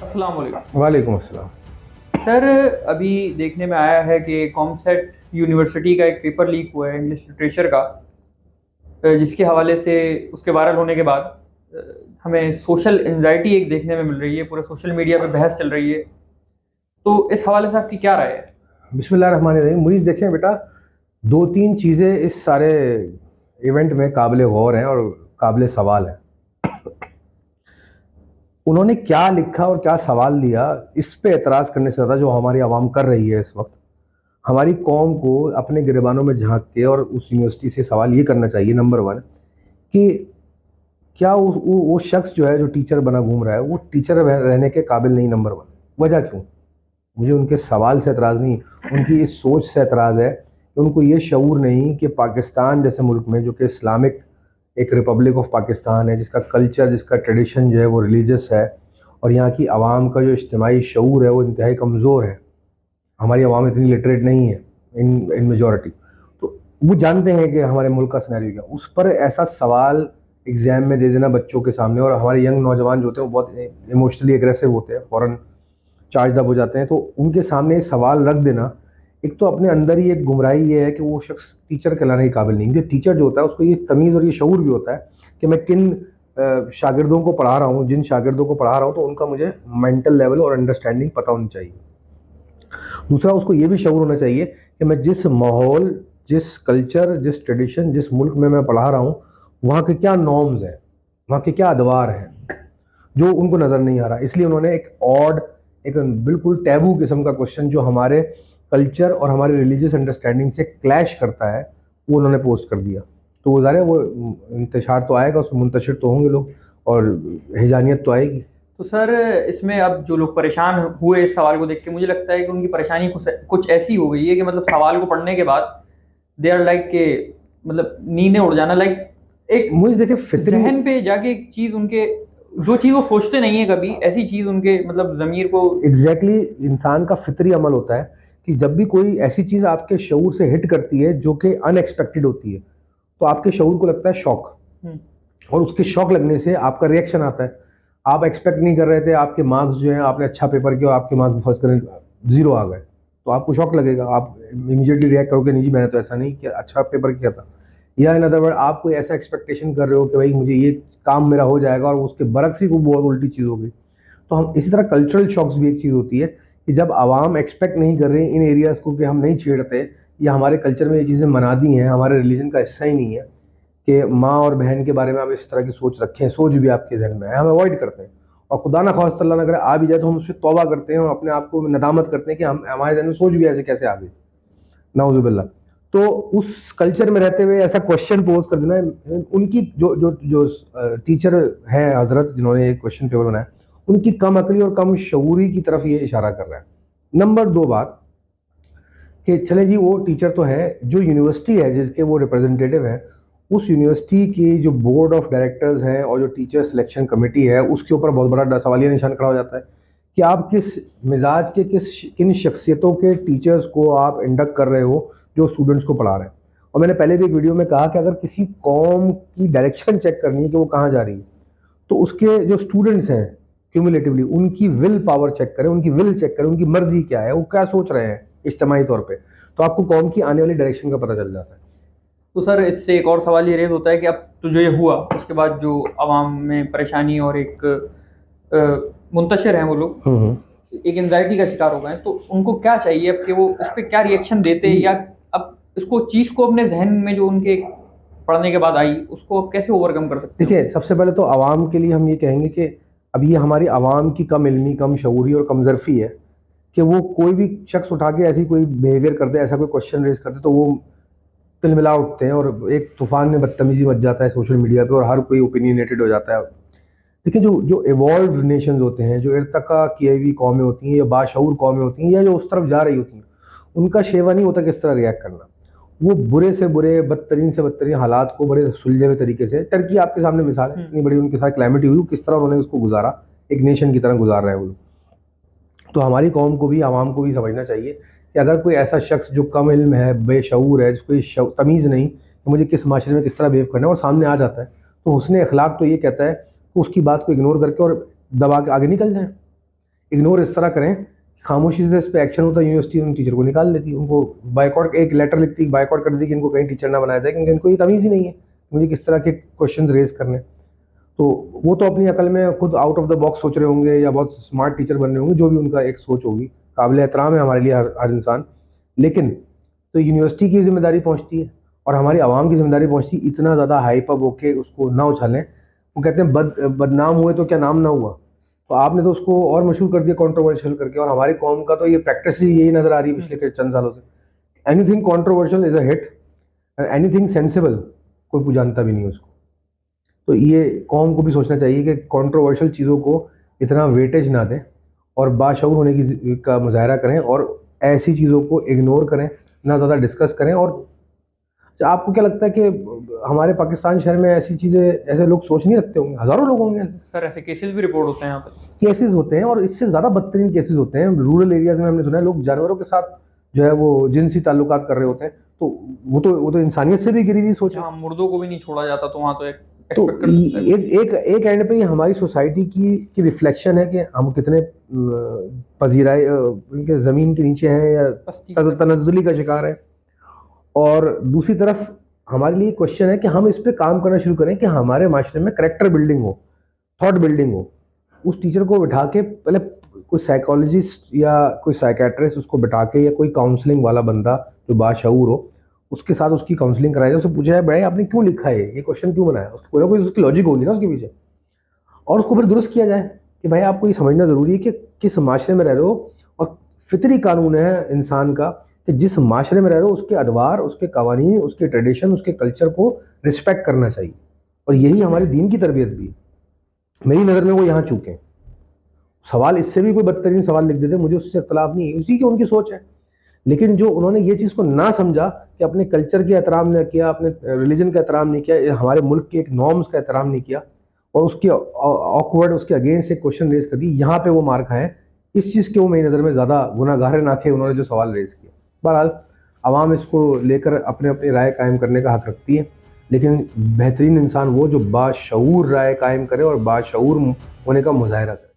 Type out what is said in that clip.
السلام علیکم. وعلیکم السلام. سر ابھی دیکھنے میں آیا ہے کہ کامسیٹ یونیورسٹی کا ایک پیپر لیک ہوا ہے انگلش لٹریچر کا، جس کے حوالے سے اس کے وائرل ہونے کے بعد ہمیں سوشل انزائٹی ایک دیکھنے میں مل رہی ہے، پورے سوشل میڈیا پہ بحث چل رہی ہے. تو اس حوالے سے آپ کی کیا رائے ہے؟ بسم اللہ الرحمن الرحیم. مجھے دیکھیں بیٹا، دو تین چیزیں اس سارے ایونٹ میں قابل غور ہیں اور قابل سوال ہیں. انہوں نے کیا لکھا اور کیا سوال دیا، اس پہ اعتراض کرنے سے زیادہ جو ہماری عوام کر رہی ہے اس وقت، ہماری قوم کو اپنے گریبانوں میں جھانک کے اور اس یونیورسٹی سے سوال یہ کرنا چاہیے نمبر ون کہ کیا وہ شخص جو ہے جو ٹیچر بنا گھوم رہا ہے وہ ٹیچر رہنے کے قابل نہیں. نمبر ون وجہ کیوں؟ مجھے ان کے سوال سے اعتراض نہیں، ان کی اس سوچ سے اعتراض ہے کہ ان کو یہ شعور نہیں کہ پاکستان جیسے ملک میں، جو کہ اسلامک ایک ریپبلک آف پاکستان ہے، جس کا کلچر، جس کا ٹریڈیشن جو ہے وہ ریلیجس ہے، اور یہاں کی عوام کا جو اجتماعی شعور ہے وہ انتہائی کمزور ہے. ہماری عوام اتنی لٹریٹ نہیں ہے ان میجورٹی. تو وہ جانتے ہیں کہ ہمارے ملک کا سینیریو کیا. اس پر ایسا سوال ایگزام میں دے دینا بچوں کے سامنے، اور ہمارے ینگ نوجوان جو ہوتے ہیں وہ بہت ایموشنلی اگریسو ہوتے ہیں، فوراً چارج اپ ہو جاتے ہیں، تو ان کے سامنے یہ سوال رکھ دینا، ایک تو اپنے اندر ہی ایک گمراہی یہ ہے کہ وہ شخص ٹیچر کہلانے کے قابل نہیں. جو ٹیچر جو ہوتا ہے اس کو یہ تمیز اور یہ شعور بھی ہوتا ہے کہ میں کن شاگردوں کو پڑھا رہا ہوں، جن شاگردوں کو پڑھا رہا ہوں تو ان کا مجھے مینٹل لیول اور انڈرسٹینڈنگ پتہ ہونی چاہیے. دوسرا، اس کو یہ بھی شعور ہونا چاہیے کہ میں جس ماحول، جس کلچر، جس ٹریڈیشن، جس ملک میں پڑھا رہا ہوں، وہاں کے کیا نارمز ہیں، وہاں کے کیا ادوار ہیں جو ان کو نظر نہیں آ رہا. اس لیے انہوں نے ایک بالکل ٹیبو قسم کا کوشچن جو ہمارے کلچر اور ہمارے ریلیجیس انڈرسٹینڈنگ سے کلیش کرتا ہے وہ انہوں نے پوسٹ کر دیا. تو وہ ظاہر ہے وہ انتشار تو آئے گا، اس میں منتشر تو ہوں گے لوگ، اور ہجانیت تو آئے گی. تو سر اس میں اب جو لوگ پریشان ہوئے اس سوال کو دیکھ کے، مجھے لگتا ہے کہ ان کی پریشانی کچھ ایسی ہو گئی ہے کہ مطلب سوال کو پڑھنے کے بعد دے آر لائک کہ مطلب نیندیں اڑ جانا، لائک ایک مجھے دیکھیں فطری ذہن پہ جا کے ایک چیز ان کے، جو چیز وہ سوچتے نہیں ہیں کبھی، ایسی چیز ان کے مطلب ضمیر کو. ایگزیکٹلی انسان کا فطری عمل ہوتا ہے کہ جب بھی کوئی ایسی چیز آپ کے شعور سے ہٹ کرتی ہے جو کہ ان ایکسپیکٹڈ ہوتی ہے تو آپ کے شعور کو لگتا ہے شوق، اور اس کے شوق لگنے سے آپ کا ریئیکشن آتا ہے. آپ ایکسپیکٹ نہیں کر رہے تھے، آپ کے مارکس جو ہیں، آپ نے اچھا پیپر کیا اور آپ کے مارکس فرض کریں 0 آ گئے، تو آپ کو شوق لگے گا، آپ امیجیٹلی ریئیکٹ کرو گے نہیں جی میں نے تو ایسا نہیں کیا، اچھا پیپر کیا تھا. یا ان ادر ورڈ آپ کوئی ایسا ایکسپیکٹیشن کر رہے ہو کہ بھائی مجھے یہ کام میرا ہو جائے گا، اور اس کے برعکس ہی کوئی بہت الٹی چیز ہو گئی. تو ہم اسی طرح کلچرل شاکس بھی ایک چیز ہوتی ہے کہ جب عوام ایکسپیکٹ نہیں کر رہے ان ایریاز کو کہ ہم نہیں چھیڑتے، یا ہمارے کلچر میں یہ چیزیں منا دی ہیں، ہمارے ریلیجن کا حصہ ہی نہیں ہے کہ ماں اور بہن کے بارے میں آپ اس طرح کی سوچ رکھیں، سوچ بھی آپ کے ذہن میں ہے، ہم اوائڈ کرتے ہیں. اور خدا نہ خواستہ اللہ نہ کرے آ بھی جائے تو ہم اس پہ توبہ کرتے ہیں اور اپنے آپ کو ندامت کرتے ہیں کہ ہمارے ذہن میں سوچ بھی ایسے کیسے آ گئی، نعوذ باللہ. تو اس کلچر میں رہتے ہوئے ایسا کوشچن پوز کر دینا، ان کی جو ٹیچر ہیں حضرت جنہوں نے یہ کوشچن پیپر بنایا، ان کی کم عقلی اور کم شعوری کی طرف یہ اشارہ کر رہا ہے. نمبر 2 بات کہ چلیں جی وہ ٹیچر تو ہے، جو یونیورسٹی ہے جس کے وہ ریپرزنٹیٹیو ہیں، اس یونیورسٹی کی جو بورڈ آف ڈائریکٹرز ہیں اور جو ٹیچر سلیکشن کمیٹی ہے، اس کے اوپر بہت بڑا سوالیہ نشان کھڑا ہو جاتا ہے کہ آپ کس مزاج کے کن شخصیتوں کے ٹیچرز کو آپ انڈکٹ کر رہے ہو جو اسٹوڈنٹس کو پڑھا رہے ہیں. اور میں نے پہلے بھی ایک ویڈیو میں کہا کہ اگر کسی قوم کی ڈائریکشن چیک کرنی ہے کہ وہ کہاں جا رہی ہے تو اس کے جو اسٹوڈنٹس ہیں کیومولیٹیولی ان کی ول پاور چیک کریں، ان کی ول چیک کریں، ان کی مرضی کیا ہے، وہ کیا سوچ رہے ہیں اجتماعی طور پہ، تو آپ کو قوم کی آنے والی ڈائریکشن کا پتہ چل جاتا ہے. تو سر اس سے ایک اور سوال یہ ریز ہوتا ہے کہ اب تو جو یہ ہوا اس کے بعد جو عوام میں پریشانی اور ایک منتشر ہیں وہ لوگ ایک انزائٹی کا شکار ہو گئے ہیں، تو ان کو کیا چاہیے اب کہ وہ اس پہ کیا ریئیکشن دیتے، یا اب اس کو چیز کو اپنے ذہن میں جو ان کے پڑھنے کے بعد آئی اس کو کیسے اوور کم کر سکتے ہیں؟ دیکھیے سب سے پہلے تو عوام کے لیے ہم یہ کہیں گے کہ اب یہ ہماری عوام کی کم علمی، کم شعوری اور کم ظرفی ہے کہ وہ کوئی بھی شخص اٹھا کے ایسی کوئی بیہیویئر کرتے، ایسا کوئی کوشچن ریز کرتے تو وہ تل ملا اٹھتے ہیں اور ایک طوفان میں بدتمیزی مچ جاتا ہے سوشل میڈیا پہ اور ہر کوئی اوپینینیٹڈ ہو جاتا ہے. دیکھیں جو ایوالوڈ نیشنز ہوتے ہیں، جو ارتقا کی ہوئی قومیں ہوتی ہیں یا باشعور قومیں ہوتی ہیں یا جو اس طرف جا رہی ہوتی ہیں، ان کا شیوا نہیں ہوتا کہ اس طرح ریئیکٹ کرنا. وہ برے سے برے، بدترین سے بدترین حالات کو بڑے سلجھے ہوئے طریقے سے، ترکی آپ کے سامنے مثال ہے اتنی بڑی ان کے ساتھ کلائمیٹی ہوئی، کس طرح انہوں نے اس کو گزارا، ایک نیشن کی طرح گزار رہے ہیں وہ. تو ہماری قوم کو بھی، عوام کو بھی سمجھنا چاہیے کہ اگر کوئی ایسا شخص جو کم علم ہے، بے شعور ہے، جس کو تمیز نہیں کہ مجھے کس معاشرے میں کس طرح بیہیو کرنا ہے، اور سامنے آ جاتا ہے، تو حسن اخلاق تو یہ کہتا ہے کہ اس کی بات کو اگنور کر کے اور دبا کے آگے نکل جائیں. اگنور اس طرح کریں خاموشی سے اس پہ ایکشن ہوتا ہے, یونیورسٹی ان ٹیچر کو نکال دیتی, ان کو بائیکاٹ, ایک لیٹر لکھتی, بائیکاٹ کر دی کہ ان کو کہیں ٹیچر نہ بنایا جائے, کیونکہ ان کو یہ تمیز ہی نہیں ہے مجھے کس طرح کے کوشچن ریز کرنے. تو وہ تو اپنی عقل میں خود آؤٹ آف دا باکس سوچ رہے ہوں گے یا بہت اسمارٹ ٹیچر بن رہے ہوں گے, جو بھی ان کا ایک سوچ ہوگی, قابل احترام ہے ہمارے لیے ہر انسان. لیکن تو یونیورسٹی کی ذمہ داری پہنچتی ہے اور ہماری عوام کی ذمہ داری پہنچتی ہے اتنا زیادہ ہائپ اپ ہو کے اس کو نہ اچھالیں. وہ کہتے ہیں بدنام ہوئے تو کیا نام نہ ہوا, تو آپ نے تو اس کو اور مشہور کر دیا کنٹروورشل کر کے. اور ہماری قوم کا تو یہ پریکٹس ہی یہی نظر آ رہی ہے پچھلے چند سالوں سے, اینی تھنگ کنٹروورشل از اے ہٹ, اینی تھنگ سینسیبل کوئی جانتا بھی نہیں اس کو. تو یہ قوم کو بھی سوچنا چاہیے کہ کنٹروورشل چیزوں کو اتنا ویٹیج نہ دیں اور باشعور ہونے کا مظاہرہ کریں, اور ایسی چیزوں کو اگنور کریں, نہ زیادہ ڈسکس کریں. اور آپ کو کیا لگتا ہے کہ ہمارے پاکستان شہر میں ایسی چیزیں ایسے لوگ سوچ نہیں رکھتے ہوں گے؟ ہزاروں لوگ ہوں گے سر, ایسے کیسز بھی رپورٹ ہوتے ہیں یہاں پہ, کیسز ہوتے ہیں, اور اس سے زیادہ بدترین کیسز ہوتے ہیں رورل ایریاز میں. ہم نے سنا ہے لوگ جانوروں کے ساتھ جو ہے وہ جنسی تعلقات کر رہے ہوتے ہیں, تو وہ تو انسانیت سے بھی گری ہوئی سوچ ہے. جہاں مردوں کو بھی نہیں چھوڑا جاتا, تو وہاں تو تو ایک اینڈ پہ یہ ہماری سوسائٹی کی ریفلیکشن ہے کہ ہم کتنے پذیرائے کے زمین کے نیچے ہیں یا تنزلی کا شکار ہیں. اور دوسری طرف ہمارے لیے کوشچن ہے کہ ہم اس پہ کام کرنا شروع کریں کہ ہمارے معاشرے میں کریکٹر بلڈنگ ہو, تھاٹ بلڈنگ ہو. اس ٹیچر کو بٹھا کے پہلے کوئی سائیکالوجسٹ یا کوئی سائیکیٹرسٹ اس کو بٹھا کے, یا کوئی کاؤنسلنگ والا بندہ جو باشعور ہو, اس کے ساتھ اس کی کاؤنسلنگ کرائی جائے. اس سے پوچھا ہے بھائی آپ نے کیوں لکھا ہے یہ کوشچن کیوں بنایا, کوئی نہ کوئی اس کی لاجک ہوگی نا اس کے پیچھے, اور اس کو پھر درست کیا جائے کہ بھائی آپ کو یہ سمجھنا ضروری ہے کہ کس معاشرے میں رہ رہے ہو. اور فطری قانون ہے انسان کا کہ جس معاشرے میں رہ رہے ہو اس کے ادوار, اس کے قوانین, اس کے ٹریڈیشن, اس کے کلچر کو رسپیکٹ کرنا چاہیے. اور یہی ہماری دین کی تربیت بھی ہے. میری نظر میں وہ یہاں چوکے. سوال اس سے بھی کوئی بدترین سوال لکھ دیتے, مجھے اس سے اختلاف نہیں ہے, اسی کی ان کی سوچ ہے. لیکن جو انہوں نے یہ چیز کو نہ سمجھا کہ اپنے کلچر کے احترام نہ کیا, اپنے ریلیجن کا احترام نہیں کیا, ہمارے ملک کے ایک نارمز کا احترام نہیں کیا, اور اس کے آکورڈ اس کے اگینسٹ ایک کوشچن ریز کر دی, یہاں پہ وہ مار کھائیں. اس چیز کے وہ میری نظر میں زیادہ گناہ گار نہ تھے انہوں نے جو سوال ریز کیا. بہرحال عوام اس کو لے کر اپنی رائے قائم کرنے کا حق رکھتی ہے, لیکن بہترین انسان وہ جو باشعور رائے قائم کرے اور باشعور ہونے کا مظاہرہ کرے.